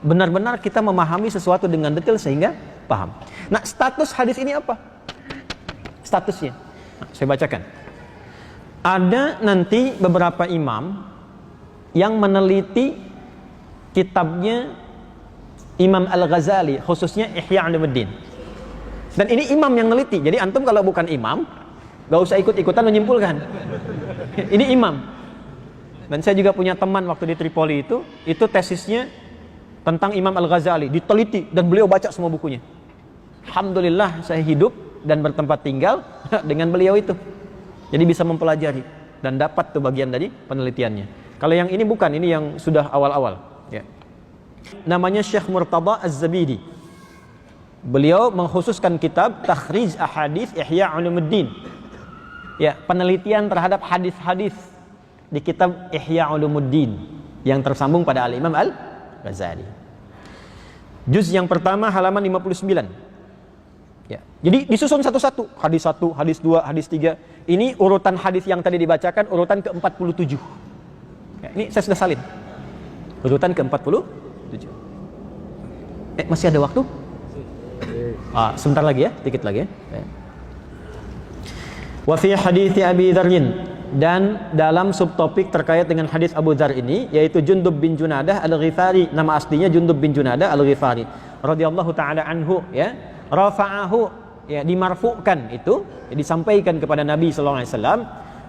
benar-benar kita memahami sesuatu dengan detail sehingga paham. Nah, status hadis ini apa? Statusnya. Nah, saya bacakan. Ada nanti beberapa imam yang meneliti kitabnya Imam Al-Ghazali, khususnya Ihya Ulumuddin. Dan ini imam yang neliti. Jadi antum kalau bukan imam, gak usah ikut-ikutan menyimpulkan. Ini imam. Dan saya juga punya teman waktu di Tripoli itu tesisnya tentang Imam Al-Ghazali, diteliti dan beliau baca semua bukunya. Alhamdulillah saya hidup dan bertempat tinggal dengan beliau itu. Jadi bisa mempelajari dan dapat tuh bagian dari penelitiannya. Kalau yang ini bukan, ini yang sudah awal-awal. Ya. Namanya Syekh Murtada Az-Zabidi. Beliau mengkhususkan kitab Takhrij Ahadits Ihya Ulumuddin. Ya, penelitian terhadap hadis-hadis di kitab Ihya Ulumuddin yang tersambung pada Al-Imam Al-Ghazali. Juz yang pertama halaman 59. Ya. Jadi disusun satu-satu, hadis 1, hadis 2, hadis 3. Ini urutan hadis yang tadi dibacakan urutan ke-47. Ya, ini saya sudah salin. Urutan ke-47. Masih ada waktu? Sebentar lagi ya, dikit lagi ya. Wa fi hadits Abi Dzarrin, dan dalam subtopik terkait dengan hadis Abu Dzar ini yaitu Jundub bin Junadah Al-Ghifari, nama aslinya Jundub bin Junadah Al-Ghifari radhiyallahu taala anhu, ya. Rafa'ahu, ya, dimarfu'kan itu, ya, disampaikan kepada Nabi sallallahu alaihi wasallam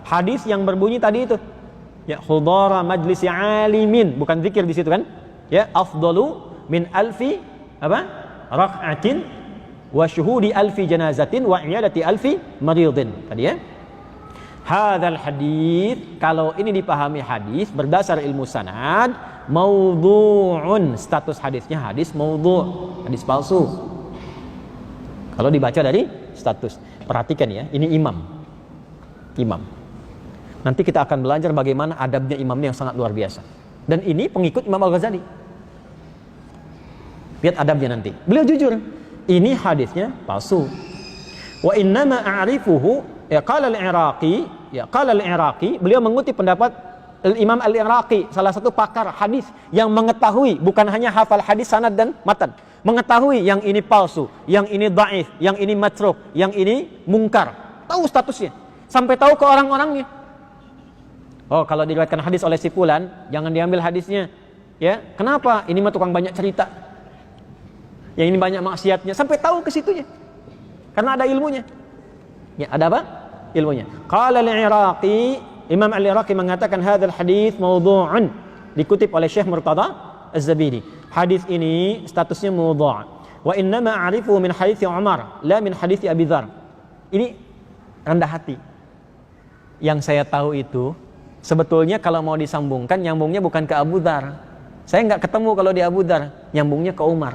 hadis yang berbunyi tadi itu. Ya, khudara majlisi alimin, bukan zikir di situ kan? Ya, afdalu min alfi apa? Rak'atin wa syuhudi alfi janazatin wa iyadati alfi maridin. Tadi ya. Hadzal hadis, kalau ini dipahami hadis berdasar ilmu sanad, maudhu'un, status hadisnya hadis maudhu', hadis palsu. Kalau dibaca dari status. Perhatikan ya, ini imam. Imam. Nanti kita akan belajar bagaimana adabnya imamnya yang sangat luar biasa. Dan ini pengikut Imam Al-Ghazali. Lihat adabnya nanti. Beliau jujur, ini hadisnya palsu. Wa innama a'rifuhu, ya qala al-Iraqi, ya qala al-Iraqi, beliau mengutip pendapat Imam Al-Iraqi, salah satu pakar hadis yang mengetahui, bukan hanya hafal hadis sanad dan matan, mengetahui yang ini palsu, yang ini dhaif, yang ini matruk, yang ini mungkar. Tahu statusnya, sampai tahu ke orang-orangnya. Oh, kalau diriwayatkan hadis oleh si fulan, jangan diambil hadisnya. Ya, kenapa? Ini mah tukang banyak cerita. Yang ini banyak maksiatnya, sampai tahu ke situnya. Karena ada ilmunya. Ya, ada apa? Ilmunya. Qala al-Iraqi, Imam Al-Iraqi mengatakan hadzal hadis maudhu'un, dikutip oleh Syekh Murtada Az-Zabidi. Hadis ini statusnya maudhu'. Wa innama a'rifu min hadits Umar, la min hadits Abi Dzar. Ini rendah hati. Yang saya tahu itu sebetulnya kalau mau disambungkan, nyambungnya bukan ke Abu Dzar. Saya nggak ketemu kalau di Abu Dzar, nyambungnya ke Umar.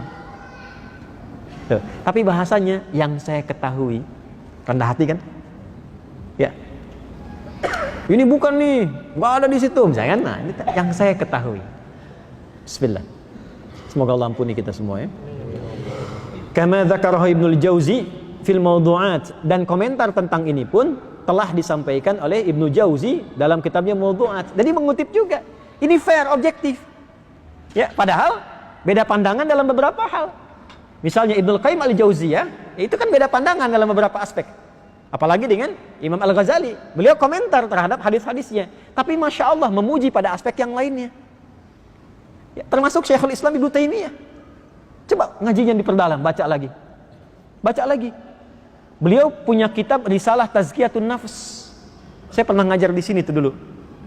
Tuh. Tapi bahasanya yang saya ketahui, rendah hati kan? Ya. Ini bukan nih, nggak ada di situ, misalkan. Nah, ini yang saya ketahui. Bismillah. Semoga Allah ampuni kita semua ya. Kama dzakarahu Ibnul Jauzi fil Mawdu'at, dan komentar tentang ini pun telah disampaikan oleh Ibnu Jauzi dalam kitabnya Mawdu'at. Jadi mengutip juga. Ini fair, objektif. Ya, padahal beda pandangan dalam beberapa hal. Misalnya Ibnu Qayyim Al-Jauziyah, itu kan beda pandangan dalam beberapa aspek. Apalagi dengan Imam Al-Ghazali, beliau komentar terhadap hadis-hadisnya, tapi Masya Allah memuji pada aspek yang lainnya ya, termasuk Syekhul Islam Ibnu Taimiyah. Coba ngajinya diperdalam, baca lagi. Beliau punya kitab Risalah Tazkiyatun Nafs. Saya pernah ngajar di sini tuh dulu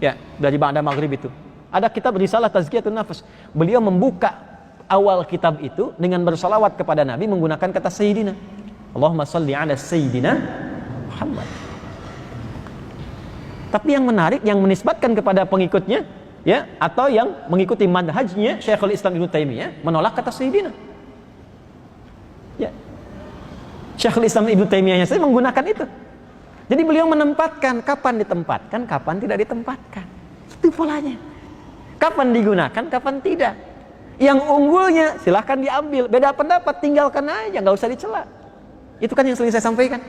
ya, dari ba'da maghrib itu ada kitab Risalah Tazkiyatun Nafs. Beliau membuka awal kitab itu dengan bersalawat kepada Nabi menggunakan kata Sayyidina. Allahumma salli ala Sayyidina Muhammad. Tapi yang menarik, yang menisbatkan kepada pengikutnya ya, atau yang mengikuti manhajnya Syekhul Islam Ibnu Taimiyah, menolak kata Sayyidina. Ya. Syekhul Islam Ibnu Taimiyah saya menggunakan itu. Jadi beliau menempatkan kapan ditempatkan, kapan tidak ditempatkan. Itu polanya. Kapan digunakan, kapan tidak. Yang unggulnya silahkan diambil, beda pendapat tinggalkan aja, nggak usah dicela. Itu kan yang sering saya sampaikan.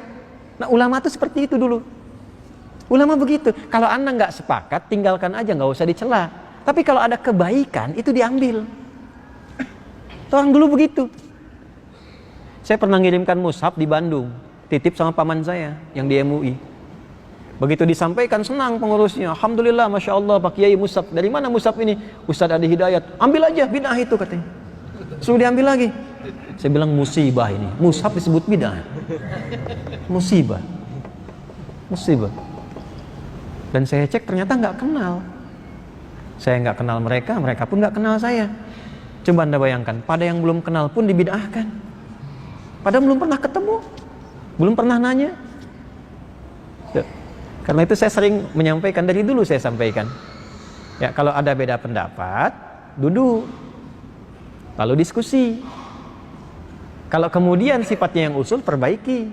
Nah, ulama itu seperti itu dulu. Ulama begitu. Kalau Anda nggak sepakat, tinggalkan aja, nggak usah dicela. Tapi kalau ada kebaikan, itu diambil. Orang dulu begitu. Saya pernah ngirimkan mushaf di Bandung, titip sama paman saya yang di MUI. Begitu disampaikan senang pengurusnya, alhamdulillah, masya Allah, Pak Kiai mushaf. Dari mana mushaf ini? Ustadz Adi Hidayat. Ambil aja, bid'ah itu katanya. Suruh diambil lagi. Saya bilang musibah ini. Mushaf disebut bid'ah. Musibah. Dan saya cek ternyata nggak kenal. Saya nggak kenal mereka, mereka pun nggak kenal saya. Coba Anda bayangkan, pada yang belum kenal pun dibid'ahkan. Padahal belum pernah ketemu, belum pernah nanya. Ya. Karena itu saya sering menyampaikan, dari dulu saya sampaikan. Ya, kalau ada beda pendapat, duduk, lalu diskusi. Kalau kemudian sifatnya yang usul, perbaiki.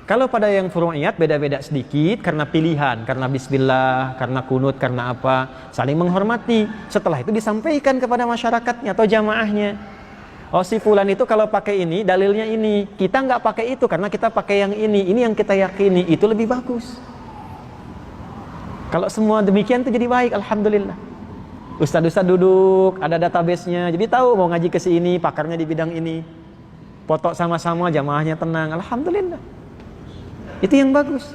Kalau pada yang furu'iyat beda-beda sedikit karena pilihan, karena bismillah, karena kunut, karena apa, saling menghormati. Setelah itu disampaikan kepada masyarakatnya atau jamaahnya. Oh, si fulan itu kalau pakai ini, dalilnya ini. Kita nggak pakai itu karena kita pakai yang ini. Ini yang kita yakini, itu lebih bagus. Kalau semua demikian itu jadi baik, alhamdulillah. Ustadz duduk, ada database-nya, jadi tahu mau ngaji ke sini, pakarnya di bidang ini. Foto sama-sama, jamaahnya tenang, alhamdulillah. Itu yang bagus.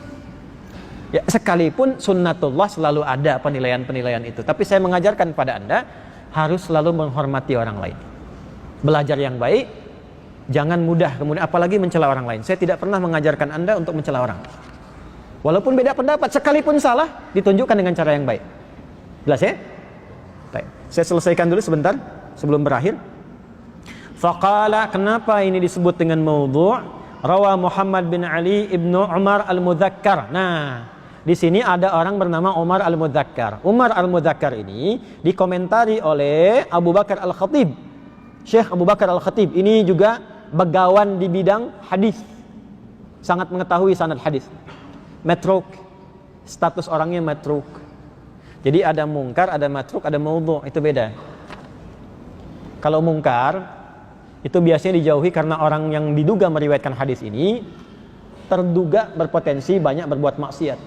Ya, sekalipun sunnatullah selalu ada penilaian-penilaian itu. Tapi saya mengajarkan pada Anda, harus selalu menghormati orang lain. Belajar yang baik, jangan mudah kemudian apalagi mencela orang lain. Saya tidak pernah mengajarkan Anda untuk mencela orang. Walaupun beda pendapat, sekalipun salah, ditunjukkan dengan cara yang baik. Jelas ya? Baik. Saya selesaikan dulu sebentar sebelum berakhir. Faqala, kenapa ini disebut dengan maudhu'? Rawa Muhammad bin Ali ibnu Umar al-Mudzakkar. Nah, di sini ada orang bernama Umar al-Mudzakkar. Umar al-Mudzakkar ini dikomentari oleh Abu Bakar al-Khatib. Syekh Abu Bakar al-Khatib ini juga begawan di bidang hadis. Sangat mengetahui sanad hadis. Matruk. Status orangnya matruk. Jadi ada mungkar, ada matruk, ada maudhu', itu beda. Kalau mungkar itu biasanya dijauhi karena orang yang diduga meriwayatkan hadis ini terduga berpotensi banyak berbuat maksiat.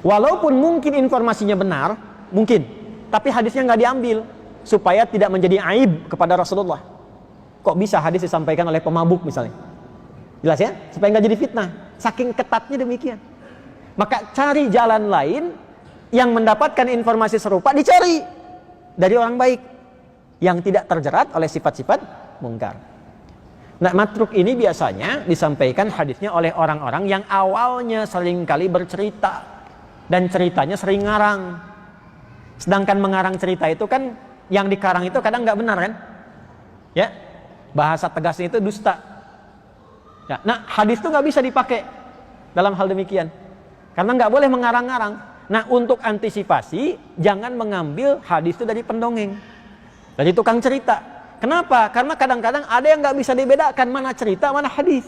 Walaupun mungkin informasinya benar, mungkin, tapi hadisnya nggak diambil supaya tidak menjadi aib kepada Rasulullah. Kok bisa hadis disampaikan oleh pemabuk misalnya? Jelas ya? Supaya nggak jadi fitnah. Saking ketatnya demikian. Maka cari jalan lain yang mendapatkan informasi serupa, dicari dari orang baik yang tidak terjerat oleh sifat-sifat mungkar. Nah, matruk ini biasanya disampaikan hadisnya oleh orang-orang yang awalnya seringkali bercerita dan ceritanya sering ngarang. Sedangkan mengarang cerita itu kan yang dikarang itu kadang nggak benar kan? Ya, bahasa tegasnya itu dusta. Ya, nah, hadis itu nggak bisa dipakai dalam hal demikian, karena nggak boleh mengarang-ngarang. Nah, untuk antisipasi, jangan mengambil hadis itu dari pendongeng, dari tukang cerita. Kenapa? Karena kadang-kadang ada yang nggak bisa dibedakan mana cerita, mana hadis.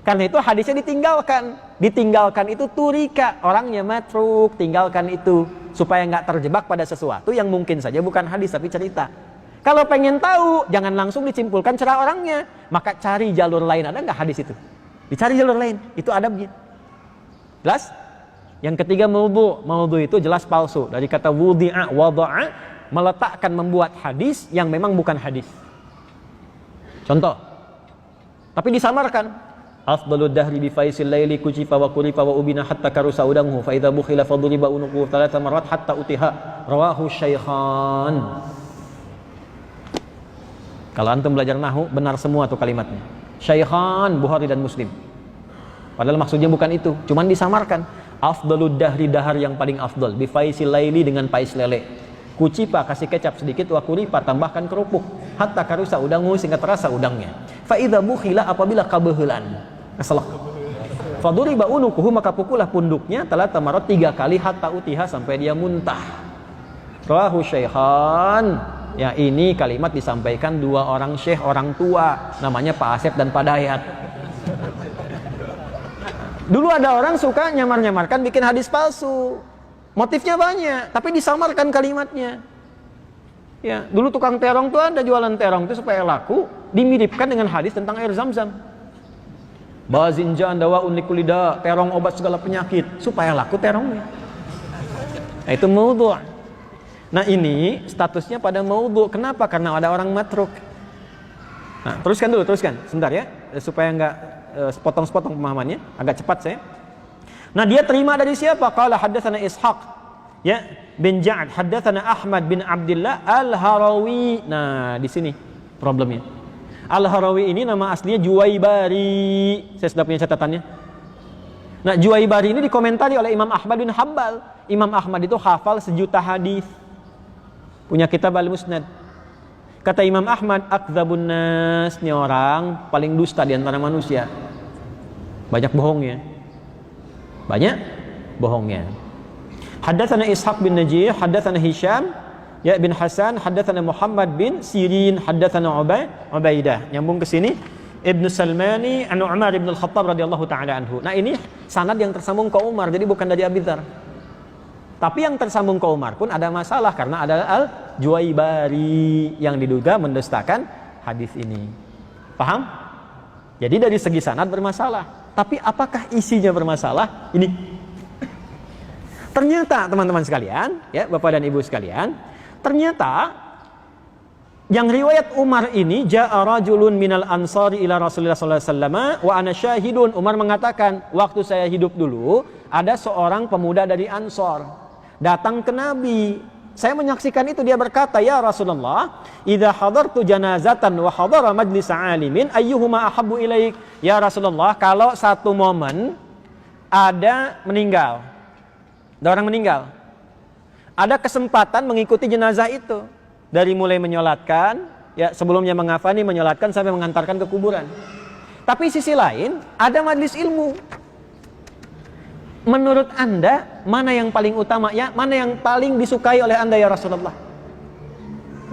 Karena itu hadisnya ditinggalkan. Ditinggalkan itu turika, orangnya matruk, tinggalkan itu supaya nggak terjebak pada sesuatu yang mungkin saja bukan hadis tapi cerita. Kalau pengen tahu, jangan langsung disimpulkan cerita orangnya, maka cari jalur lain. Ada nggak hadis itu? Dicari jalur lain, itu adabnya. Jelas? Yang ketiga maudhu'. Maudhu' itu jelas palsu. Dari kata wudi'a, wada'a, meletakkan, membuat hadis yang memang bukan hadis. Contoh, tapi disamarkan. Afdalud dahri bi faisil laili kujifa wa kurifa wa ubina hatta karusa udamhu fa idza bukhila faduriba unuqu thalatha marrat hatta utiha rawahu syaikhan. Kalau antum belajar nahwu benar semua tuh kalimatnya. Syaikhan Bukhari dan Muslim. Padahal maksudnya bukan itu, cuman disamarkan. Afdalud dahri, dahar yang paling afdal, bi faisil laili dengan pais lele. Kucipa kasih kecap sedikit, wa kuripa tambahkan kerupuk, hatta karusa udangmu sehingga terasa udangnya. Fa idza bukhila, apabila kabehelan. Keselak. Faduriba unukuhu, maka pukullah punduknya telah tamarot 3 kali hatta utiha, sampai dia muntah. Rawahu syaikhan. Ya, ini kalimat disampaikan 2 orang syekh, orang tua, namanya Pak Asep dan Pak Dayat. Dulu ada orang suka nyamar-nyamarkan bikin hadis palsu. Motifnya banyak, tapi disamarkan kalimatnya. Ya, dulu tukang terong tuh ada jualan terong itu supaya laku, dimiripkan dengan hadis tentang air Zam-Zam. Bazinjan dawaun likulida, terong obat segala penyakit, supaya laku terongnya. Nah, itu maudhu'. Nah ini statusnya pada maudhu. Kenapa? Karena ada orang matruk. Nah teruskan sebentar ya, supaya nggak sepotong-sepotong pemahamannya, agak cepat saya. Nah dia terima dari siapa? Qala haddatsana Ishaq ya bin Ja'ad, haddatsana Ahmad bin Abdullah Al-Harawi. Nah di sini problemnya. Al-Harawi ini nama aslinya Juwaibari. Saya sudah punya catatannya. Nah Juwaibari ini dikomentari oleh Imam Ahmad bin Hanbal. Imam Ahmad itu hafal 1.000.000 hadis, punya kitab Al-Musnad. Kata Imam Ahmad, akdzabun nas, ini orang paling dusta di antara manusia. Banyak bohongnya. Haddatsana Ishaq bin Najih, haddatsana Hisham ya bin Hasan, haddatsana Muhammad bin Sirin, haddatsana Ubaidah. Nyambung ke sini Ibnu Salmani an Umar bin Al-Khattab radhiyallahu taala anhu. Nah ini sanad yang tersambung ke Umar, jadi bukan dari Abi Dzar. Tapi yang tersambung ke Umar pun ada masalah karena ada Al-Juwaibari yang diduga mendustakan hadis ini. Paham? Jadi dari segi sanad bermasalah. Tapi apakah isinya bermasalah? Ini. Ternyata teman-teman sekalian, ya Bapak dan Ibu sekalian, ternyata yang riwayat Umar ini, ja'a rajulun minal ansari ila Rasulullah sallallahu alaihi wasallam wa ana syahidun. Umar mengatakan, waktu saya hidup dulu, ada seorang pemuda dari Ansor datang ke Nabi. Saya menyaksikan itu, dia berkata, ya Rasulullah, idza hadartu janazatan wa hadara majlis alimin ayyuhuma ahabbu ilaik. Ya Rasulullah, kalau satu momen ada orang meninggal, ada kesempatan mengikuti jenazah itu, dari mulai menyolatkan, ya sebelumnya mengafani, menyolatkan sampai mengantarkan ke kuburan. Tapi sisi lain ada majlis ilmu. Menurut Anda mana yang paling utama, ya mana yang paling disukai oleh Anda ya Rasulullah?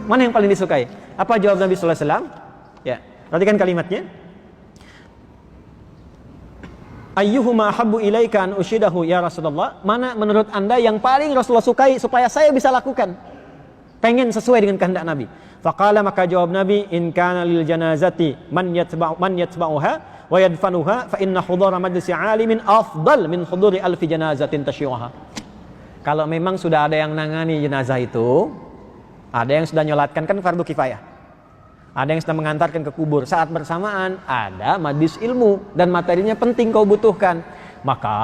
Mana yang paling disukai? Apa jawab Nabi sallallahu alaihi wasallam? Ya, perhatikan kalimatnya. Ayyuhuma ahabbu ilaika an ushidahu ya Rasulullah? Mana menurut Anda yang paling Rasulullah sukai supaya saya bisa lakukan? Pengen sesuai dengan kehendak Nabi. Faqala, maka jawab Nabi, in kana lil janazati man yatba'uha wa yadfanuha fa inna hudura majlisi 'alimin afdal min huduri alfi janazatin tasyi'uha. Kalau memang sudah ada yang nangani jenazah itu, ada yang sudah nyolatkan, kan fardu kifayah. Ada yang sedang mengantarkan ke kubur, saat bersamaan ada majlis ilmu dan materinya penting kau butuhkan, maka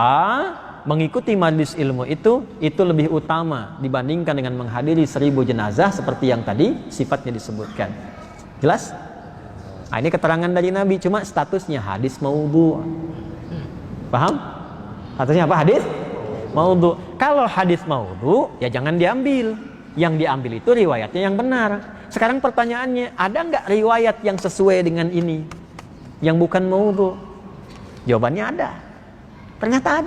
mengikuti majlis ilmu itu lebih utama dibandingkan dengan menghadiri 1.000 jenazah seperti yang tadi sifatnya disebutkan. Jelas? Nah, ini keterangan dari Nabi, cuma statusnya hadis maudhu. Paham? Statusnya apa? Hadis maudhu. Kalau hadis maudhu ya jangan diambil. Yang diambil itu riwayatnya yang benar. Sekarang pertanyaannya, ada nggak riwayat yang sesuai dengan ini, yang bukan maudhu? Jawabannya ada. Ternyata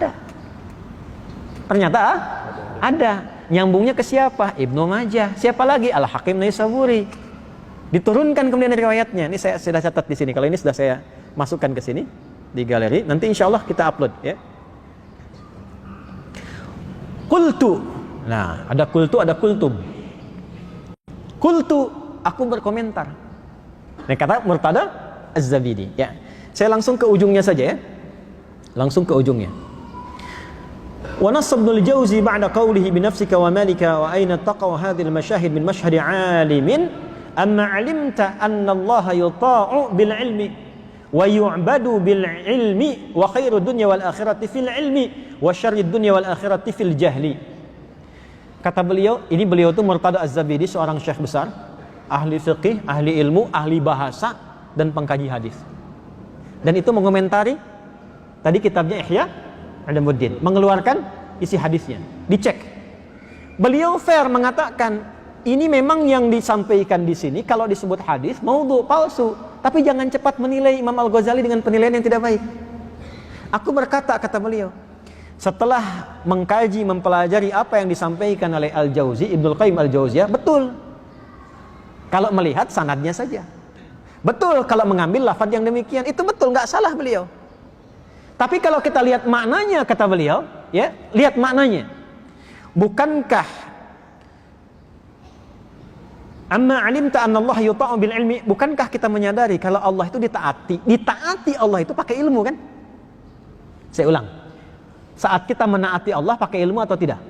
ada. Nyambungnya ke siapa? Ibnu Majah. Siapa lagi? Al-Hakim Naisaburi. Diturunkan kemudian riwayatnya. Ini saya sudah catat di sini. Kalau ini sudah saya masukkan ke sini di galeri. Nanti insya Allah kita upload ya. Qultu. Nah, ada qultu, ada qultum. Qultu, aku berkomentar. Ini kata Murtada Az-Zabidi ya. Saya langsung ke ujungnya saja ya. Langsung ke ujungnya. Wa nasab Ibnul Jauzi ba'da qawlihi bi nafsika wa malika wa aina taqwa hadhihi al-mashahid min mashhad 'alimin amma 'alimta anna Allah yuta'u bil 'ilmi wa yu'badu bil 'ilmi wa khairu dunya wal akhirati fil 'ilmi wa syarrid dunya wal akhirati fil jahli. Kata beliau, ini beliau itu Murtada Az-Zabidi, seorang syekh besar, ahli fiqih, ahli ilmu, ahli bahasa, dan pengkaji hadis. Dan itu mengomentari tadi kitabnya Ihya Ulumuddin, mengeluarkan isi hadisnya, dicek. Beliau fair mengatakan, ini memang yang disampaikan di sini kalau disebut hadis maudhu, palsu, tapi jangan cepat menilai Imam Al-Ghazali dengan penilaian yang tidak baik. Aku berkata, kata beliau, setelah mengkaji, mempelajari apa yang disampaikan oleh Al-Jauzi, Ibnul Qayyim Al-Jauziyah, betul kalau melihat sanadnya saja, betul kalau mengambil lafaz yang demikian, itu betul, nggak salah beliau. Tapi kalau kita lihat maknanya, kata beliau, ya, lihat maknanya. Bukankah amma alimta anna Allah yuta'u bil ilmi, bukankah kita menyadari kalau Allah itu ditaati Allah itu pakai ilmu kan? Saya ulang. Saat kita menaati Allah pakai ilmu atau tidak?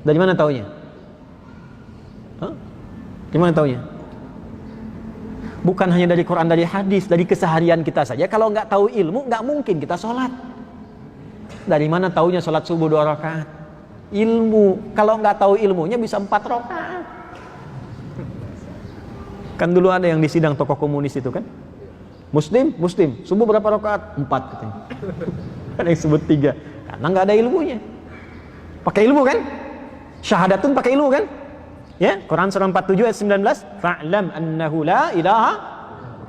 Dari mana taunya? Gimana taunya? Bukan hanya dari Quran, dari hadis, dari keseharian kita saja. Kalau nggak tahu ilmu, nggak mungkin kita sholat. Dari mana taunya sholat subuh 2 rakaat? Ilmu. Kalau nggak tahu ilmunya bisa 4 rakaat. Kan dulu ada yang di sidang tokoh komunis itu kan? Muslim, subuh berapa rakaat? 4 katanya. Ada yang sebut 3. Karena nggak ada ilmunya. Pakai ilmu kan? Syahadatun pakai ilmu kan? Ya, Quran surah 47 ayat 19, fa'lam annahu la ilaha.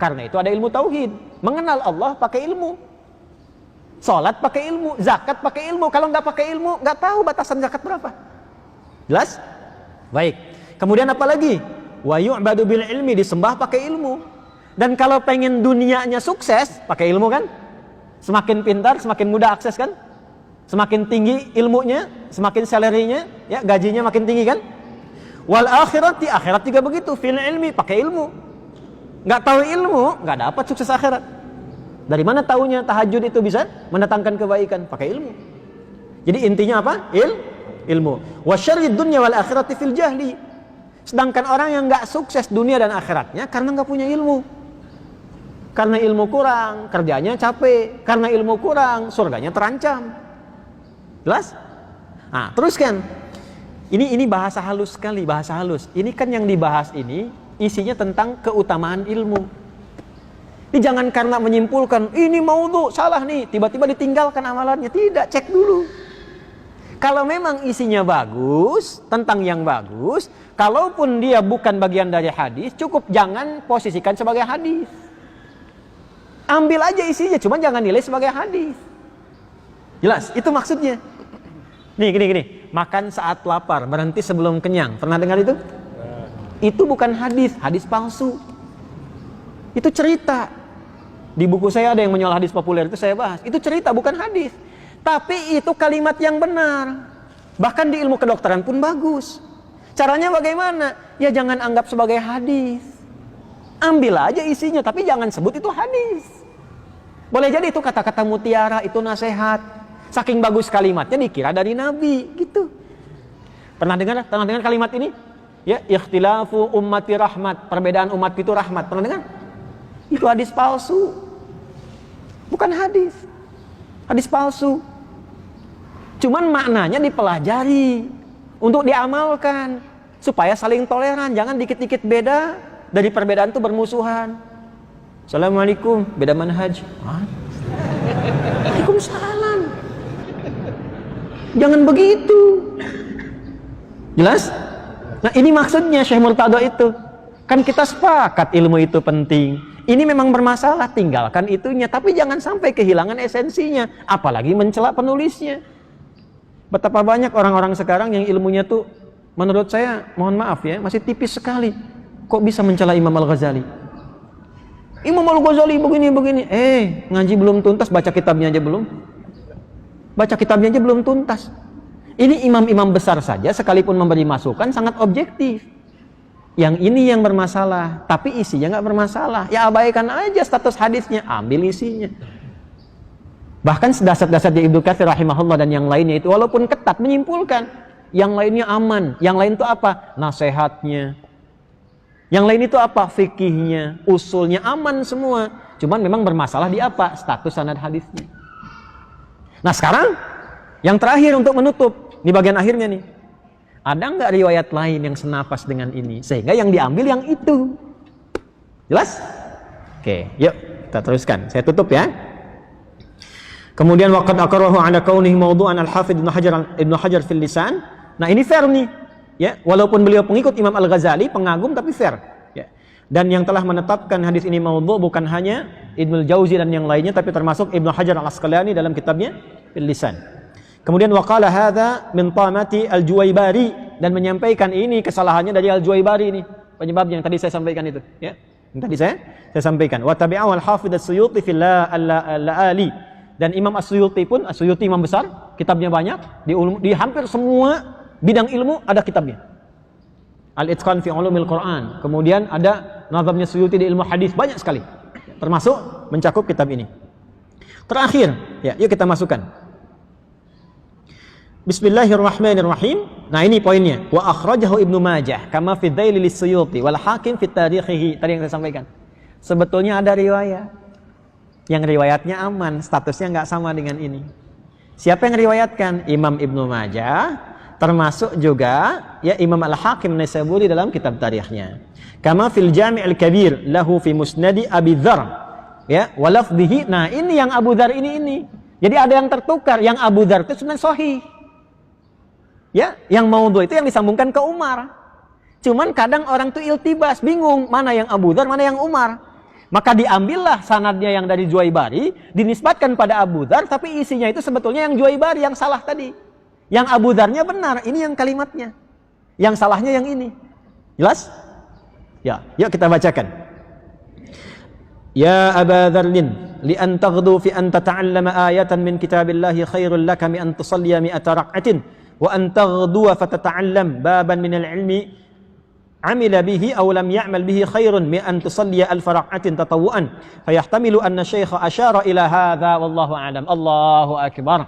Karena itu ada ilmu tauhid. Mengenal Allah pakai ilmu. Salat pakai ilmu, zakat pakai ilmu. Kalau nggak pakai ilmu, nggak tahu batasan zakat berapa. Jelas? Baik. Kemudian apa lagi? Wa yu'badu bil ilmi, disembah pakai ilmu. Dan kalau pengen dunianya sukses, pakai ilmu kan? Semakin pintar, semakin mudah akses kan? Semakin tinggi ilmunya, semakin salary-nya, ya, gajinya makin tinggi kan? Wal akhirati, akhirat juga begitu, fil ilmi, pakai ilmu. Nggak tahu ilmu, nggak dapat sukses akhirat. Dari mana taunya tahajud itu bisa mendatangkan kebaikan? Pakai ilmu. Jadi intinya apa? Ilmu. Wa syarrid dunya wal akhirati fil jahli. Sedangkan orang yang nggak sukses dunia dan akhiratnya karena nggak punya ilmu. Karena ilmu kurang, kerjanya capek. Karena ilmu kurang, surganya terancam. Jelas? Nah, teruskan. Ini bahasa halus sekali, bahasa halus. Ini kan yang dibahas ini isinya tentang keutamaan ilmu. Ini jangan karena menyimpulkan ini maudhu salah nih, tiba-tiba ditinggalkan amalannya. Tidak, cek dulu. Kalau memang isinya bagus, tentang yang bagus, kalaupun dia bukan bagian dari hadis, cukup jangan posisikan sebagai hadis. Ambil aja isinya, cuma jangan nilai sebagai hadis. Jelas? Itu maksudnya. Nih, gini. Makan saat lapar, berhenti sebelum kenyang. Pernah dengar itu? Itu bukan hadis, hadis palsu. Itu cerita. Di buku saya ada yang menyoal hadis populer, itu saya bahas. Itu cerita, bukan hadis. Tapi itu kalimat yang benar. Bahkan di ilmu kedokteran pun bagus. Caranya bagaimana? Ya jangan anggap sebagai hadis. Ambil aja isinya, tapi jangan sebut itu hadis. Boleh jadi itu kata-kata mutiara, itu nasihat. Saking bagus kalimatnya dikira dari Nabi, gitu. Pernah dengar kalimat ini? Ya, ikhtilafu ummati rahmat, perbedaan umat itu rahmat. Pernah dengar? Itu hadis palsu. Bukan hadis. Hadis palsu. Cuman maknanya dipelajari untuk diamalkan supaya saling toleran, jangan dikit-dikit beda, dari perbedaan itu bermusuhan. Assalamualaikum, beda manhaj. Waalaikumsalam. Jangan begitu. Jelas? Nah, ini maksudnya Syekh Murtado itu. Kan kita sepakat ilmu itu penting. Ini memang bermasalah, tinggalkan itunya, tapi jangan sampai kehilangan esensinya, apalagi mencela penulisnya. Betapa banyak orang-orang sekarang yang ilmunya tuh menurut saya, mohon maaf ya, masih tipis sekali. Kok bisa mencela Imam Al-Ghazali? Imam Al-Ghazali begini. Ngaji belum tuntas, baca kitabnya aja belum. Baca kitabnya aja belum tuntas. Ini imam-imam besar saja sekalipun memberi masukan sangat objektif. Yang ini yang bermasalah, tapi isinya nggak bermasalah. Ya abaikan aja status hadisnya, ambil isinya. Bahkan dasar-dasar di Ibnu Katsir rahimahullah dan yang lainnya itu walaupun ketat menyimpulkan, yang lainnya aman. Yang lain itu apa? Nasihatnya. Yang lain itu apa? Fikihnya, usulnya aman semua. Cuman memang bermasalah di apa? Status sanad hadisnya. Nah sekarang yang terakhir untuk menutup, di bagian akhirnya nih, ada nggak riwayat lain yang senapas dengan ini sehingga yang diambil yang itu? Jelas? Oke, yuk kita teruskan. Saya tutup ya. Kemudian waqad aqarrahu ala kaunihi mawdu'an al-Hafidz Ibnu Hajar fil Lisan. Nah ini fair nih, ya. Walaupun beliau pengikut Imam Al-Ghazali, pengagum tapi fair. Ya. Dan yang telah menetapkan hadis ini maudhu' bukan hanya Ibnu Jauzi dan yang lainnya, tapi termasuk Ibnu Hajar Al-Asqalani dalam kitabnya Fil Lisan. Kemudian waqala hadza min tamati Al-Juwaybari, dan menyampaikan ini kesalahannya dari Al-Juwaybari ini, penyebabnya yang tadi saya sampaikan itu, ya. Yang tadi saya sampaikan. Wa tabi'ahu Al-Hafidz As-Suyuti fil La'ali, dan Imam As-Suyuti pun, As-Suyuti imam besar, kitabnya banyak, di hampir semua bidang ilmu ada kitabnya. Al-Itqan fi Ulumil Quran. Kemudian ada nazamnya Suyuti di ilmu hadis, banyak sekali. Termasuk mencakup kitab ini. Terakhir, ya, yuk kita masukkan. Bismillahirrahmanirrahim. Nah, ini poinnya. Wa akhrajahu Ibnu Majah kama fi Dzailil Suyuti wal Hakim fi tarikhihi. Tadi yang saya sampaikan. Sebetulnya ada riwayat. Yang riwayatnya aman, statusnya nggak sama dengan ini. Siapa yang riwayatkan? Imam Ibnu Majah, termasuk juga ya Imam Al-Hakim Naisaburi dalam kitab tarikhnya. Kama fil Jami' Al-Kabir lahu fi Musnadi Abi Dzar. Ya, wa lafdhihi. Nah, ini yang Abu Dzar ini. Jadi ada yang tertukar. Yang Abu Dzar itu sebenarnya sahih. Ya, yang maudhu itu yang disambungkan ke Umar. Cuman kadang orang tuh iltibas, bingung mana yang Abu Dzar, mana yang Umar. Maka diambillah sanadnya yang dari Juwaybari, dinisbatkan pada Abu Dzar, tapi isinya itu sebetulnya yang Juwaybari yang salah tadi. Yang Abu Dzarnya benar, ini yang kalimatnya. Yang salahnya yang ini. Jelas? Ya, yuk kita bacakan. Ya Aba Dzarlin, li an taghdu fi an tata'allama ayatan min kitabillahi khairul laka mi an tusalliya mi'ata rak'atin wa an taghduwa fatata'allam baban minal ilmi amila bihi aw lam ya'mal bihi khairun min an tusalliya alf rak'atin tatawwu'an fayahtamilu anna syaikha asyara ila hadza wallahu a'lam. Allahu akbar.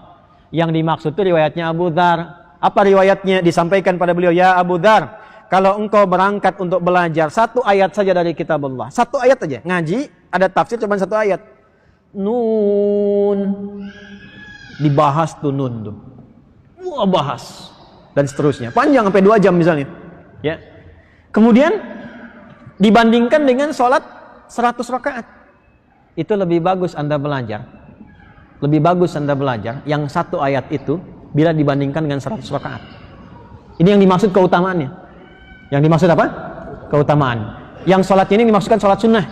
Yang dimaksud itu riwayatnya Abu Dzar. Apa riwayatnya? Disampaikan pada beliau, ya Abu Dzar, kalau engkau berangkat untuk belajar satu ayat saja dari kitab Allah, satu ayat aja ngaji, ada tafsir cuma satu ayat, nun, dibahas tuh nun tuh, wah bahas dan seterusnya, panjang sampai 2 jam misalnya, ya. Kemudian dibandingkan dengan sholat 100 rakaat, itu lebih bagus Anda belajar, yang satu ayat itu bila dibandingkan dengan 100 rakaat. Ini yang dimaksud keutamaannya. Yang dimaksud apa? Keutamaan. Yang sholat ini dimaksudkan sholat sunnah.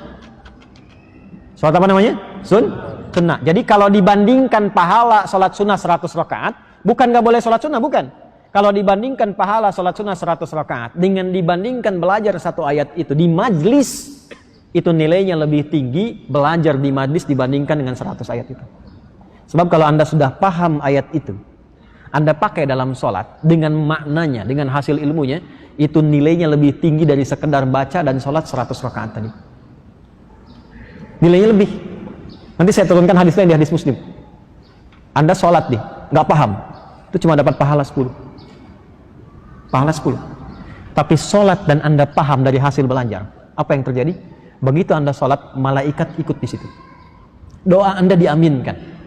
Sholat apa namanya? Sunnah. Jadi kalau dibandingkan pahala sholat sunnah 100 rakaat, bukan gak boleh sholat sunnah, bukan. Kalau dibandingkan pahala sholat sunnah 100 rakaat dengan dibandingkan belajar satu ayat itu di majlis, itu nilainya lebih tinggi belajar di majlis dibandingkan dengan 100 ayat itu. Sebab kalau Anda sudah paham ayat itu, Anda pakai dalam sholat dengan maknanya, dengan hasil ilmunya, itu nilainya lebih tinggi dari sekedar baca dan sholat 100 rakaat tadi. Nilainya lebih. Nanti saya turunkan hadis lain di hadis Muslim. Anda sholat nih, nggak paham, itu cuma dapat pahala 10. Pahala 10. Tapi sholat dan Anda paham dari hasil belajar, apa yang terjadi? Begitu Anda sholat, malaikat ikut di situ. Doa Anda diaminkan.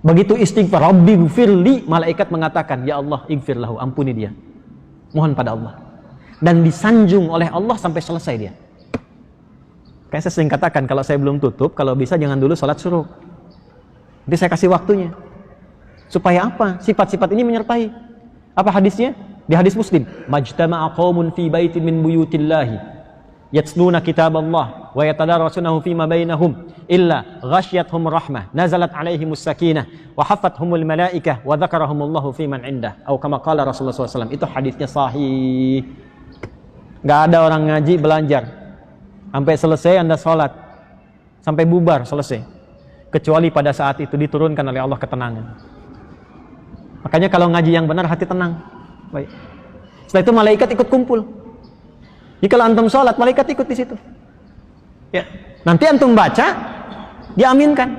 Begitu istighfar, Rabbi gfirli, malaikat mengatakan, ya Allah, ighfir lahu, ampuni dia. Mohon pada Allah. Dan disanjung oleh Allah sampai selesai dia. Kayak saya sering katakan, kalau saya belum tutup, kalau bisa jangan dulu sholat suruh. Nanti saya kasih waktunya. Supaya apa? Sifat-sifat ini menyertai. Apa hadisnya? Di hadis Muslim. Majtama'a qaumun fi baitin min buyutillahi yatluna kitaballah wa yatadarasunahu fima bainahum illa ghasyyathum rahmah nazalat alaihimus sakinah wa haffathumul malaikah wa dzakarahumullahu fiman indah atau kama qala Rasulullah SAW. Itu hadisnya sahih. Gak ada orang ngaji belajar sampai selesai Anda sholat sampai bubar selesai, kecuali pada saat itu diturunkan oleh Allah ketenangan. Makanya kalau ngaji yang benar hati tenang. Baik. Setelah itu malaikat ikut kumpul. Jika antum sholat, malaikat ikut di situ. Ya. Nanti antum baca, diaminkan.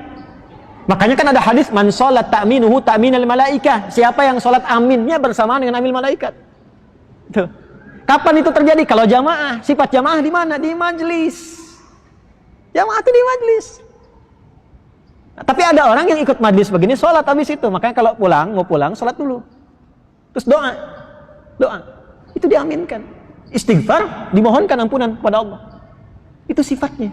Makanya kan ada hadis, man sholat ta'minuhu ta'minal malaikah. Siapa yang sholat aminnya bersamaan dengan amin malaikat. Tuh. Kapan itu terjadi? Kalau jamaah. Sifat jamaah di mana? Di majlis. Jamaah itu di majlis. Nah, tapi ada orang yang ikut majlis begini, sholat habis itu. Makanya kalau mau pulang, sholat dulu. Terus doa. Itu diaminkan. Istighfar, dimohonkan ampunan pada Allah. Itu sifatnya.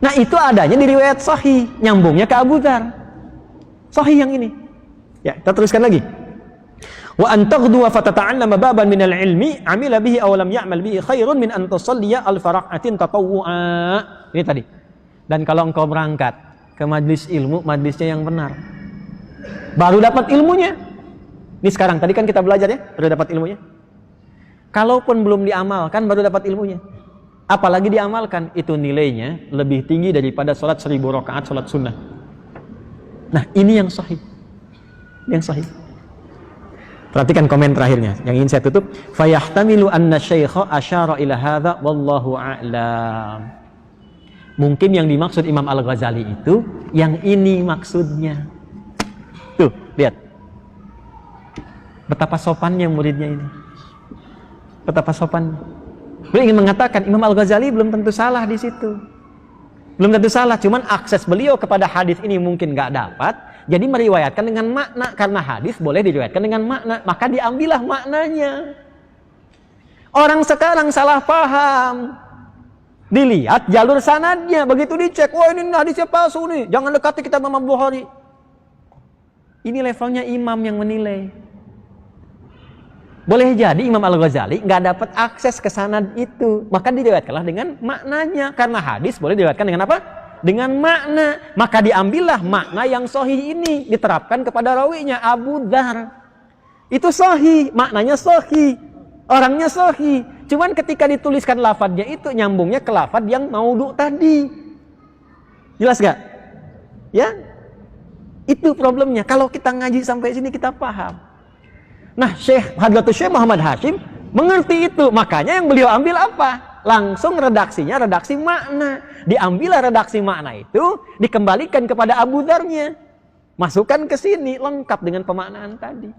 Nah, itu adanya di riwayat sahih, nyambungnya ke Abu Dzar. Sahih yang ini. Ya, kita teruskan lagi. Wa an taghdu wa fatata'allama baban minal ilmi amila bihi aw lam ya'mal bihi khairun min an tusalliya alf rak'atin tatawwu'a. Ini tadi. Dan kalau engkau berangkat ke majlis ilmu, majlisnya yang benar. Baru dapat ilmunya. Ini sekarang, tadi kan kita belajar ya, baru dapat ilmunya. Kalaupun belum diamalkan, baru dapat ilmunya. Apalagi diamalkan, itu nilainya lebih tinggi daripada sholat 1000 rakaat, sholat sunnah. Nah, ini yang sahih. Yang sahih. Perhatikan komen terakhirnya, yang ingin saya tutup. Fayahtamilu anna syaikha asyara ila hadza wallahu a'lam. Mungkin yang dimaksud Imam Al-Ghazali itu, yang ini maksudnya. Tuh, lihat. Betapa sopannya muridnya ini. Betapa sopan. Beliau ingin mengatakan Imam Al-Ghazali belum tentu salah di situ. Belum tentu salah, cuman akses beliau kepada hadis ini mungkin nggak dapat. Jadi meriwayatkan dengan makna, karena hadis boleh diriwayatkan dengan makna, maka diambillah maknanya. Orang sekarang salah paham. Dilihat jalur sanadnya, begitu dicek, wah ini hadisnya palsu nih, jangan dekati kitab Imam Bukhari. Ini levelnya imam yang menilai. Boleh jadi Imam Al-Ghazali nggak dapat akses ke sanad itu, maka diriwayatkanlah dengan maknanya, karena hadis boleh diriwayatkan dengan apa? Dengan makna. Maka diambillah makna yang sahih ini, diterapkan kepada rawinya Abu Dzar. Itu sahih, maknanya sahih, orangnya sahih. Cuman ketika dituliskan lafadznya itu nyambungnya ke lafadz yang maudhu tadi. Jelas gak? Ya, itu problemnya. Kalau kita ngaji sampai sini kita paham. Nah, Hadratus Syekh Muhammad Hashim mengerti itu, makanya yang beliau ambil apa? Langsung redaksinya, redaksi makna. Diambillah redaksi makna itu, dikembalikan kepada Abu Dzarnya. Masukkan ke sini, lengkap dengan pemaknaan tadi.